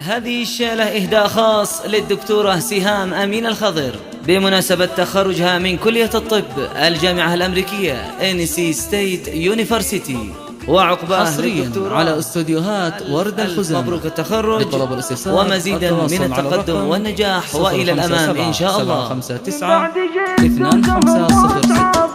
هذه الشالة إهداء خاص للدكتورة سهام أمين الخضر بمناسبة تخرجها من كلية الطب الجامعة الأمريكية NC State University، وعقباه حصريا على استوديوهات ورد الخزامة. مبروك التخرج ومزيدا من التقدم والنجاح وإلى الأمام إن شاء الله. 759 2506.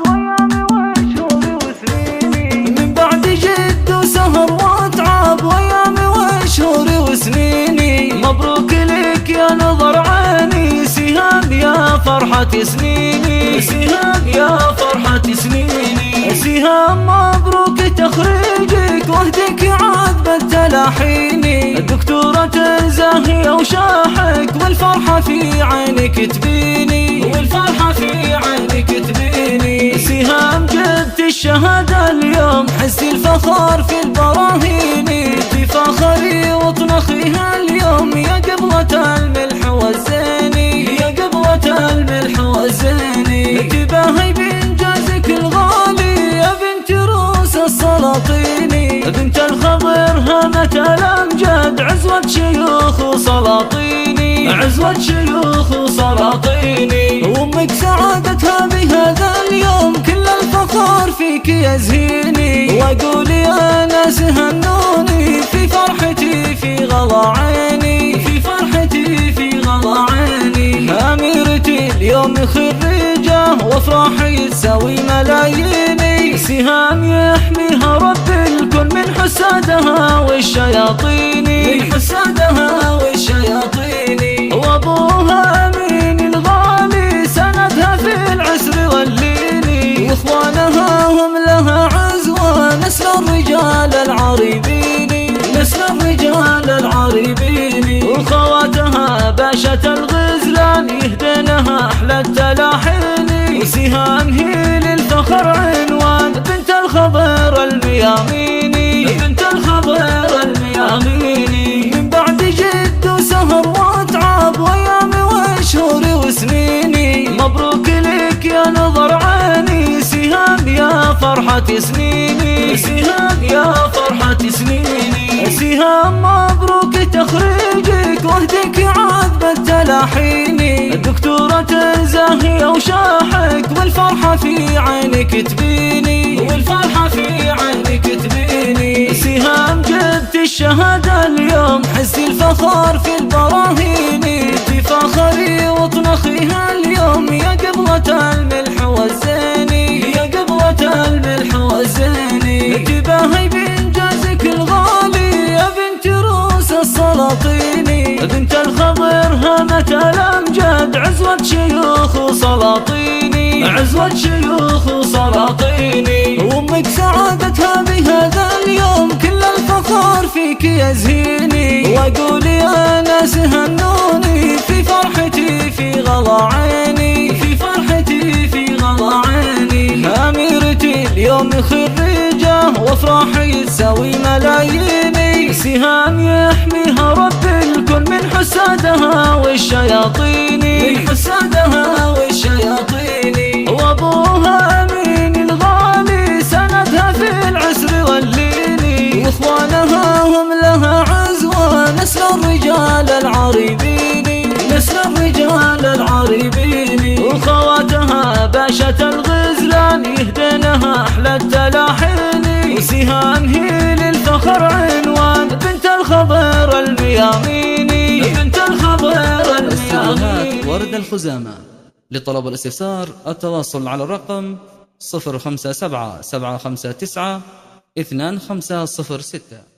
من بعد جد وسهر وتعب وأيامي وشهور وسنيني، مبروك لك يا نظر عيني سهام يا فرحة سنيني، سهام يا فرحة سنيني، سهام مبروك تخريجك وهدك عاد بالتلاحيني، الدكتورة زاهية وشاحك والفرحة في عينك تبيني، والفرحة في عينك تبيني، سهام جبت الشهادة اليوم حس الفخر في البراهيني، تفاخري واطنخيها اليوم يا قبلة الملح والزيني، يا قبلة الملح والزيني، تباهي بإنجازك الغالي يا بنت روس السلاطيني، بنت الخضر هامة الأمجاد عزوة شيوخ وسلاطيني، عزوة شيوخ وسلاطيني، وأمك سعادتها بهذا اليوم كل الفخر فيك يزهيني، وأقول يا ناس هنوني في فرحتي في غلا عيني، في فرحتي في غلا عيني، أميرتي اليوم خريجة وافراحي تساوي ملاييني، سهام يحميها رب الكون من حسادها والشياطين، من حسادها والشياطين، وابوها امين الغالي سندها في العسر والليل، واخوانها هم لها عزوة نسل الرجال العريبين، نسل الرجال العريبين، وخواتها باشا الغزلان يهدنها احلى التلاحين، وسهام هي للفخر عنوان بنت الخضر المياميني، بنت الخضر المياميني، من بعد جد وسهر وتعب وأيامي وشهور وسنيني، مبروك لك يا نظر عيني سهام يا فرحة سنيني، سهام يا فرحة سنيني، سهام مبروك تخريجك وهدك عاد بالتلاحيني، الدكتورة زاهية وشاحك والفرحة في عينك تبيني، والفرحة في عينك تبيني، سهام جبت الشهادة اليوم حس الفخر في البراهيني، تفاخري واطنخيها اليوم يا قبلة الملح والزيني، يا قبلة الملح والزيني، تباهي بإنجازك الغالي يا بنت روس السلاطيني، بنت الخضر هامة الأمجاد عزوة شيوخ وسلاطيني، عزوة شيوخ وسلاطيني، وأمك سعادتها بهذا اليوم كل الفخر فيك يزهيني، وأقول يا ناس هنوني في فرحتي في غلا عيني، في فرحتي في غلا عيني، أميرتي اليوم خريجة وافراحي تساوي ملاييني، سهام يحميها رب الكون من حسادها والشياطين، من حسادها والشياطين، وابوها امين الغالي سندها في العسر والليل، واخوانها هم لها عزوة نسل الرجال العريبين، نسل الرجال العريبين، وخواتها باشا الغزلان يهدنها احلى التلاحين، وسهام هي للفخر عنوان بنت الخضر المياميني، بنت الخضر المياميني. ورد الخزامة. لطلب الاستفسار التواصل على الرقم 057 759 2506.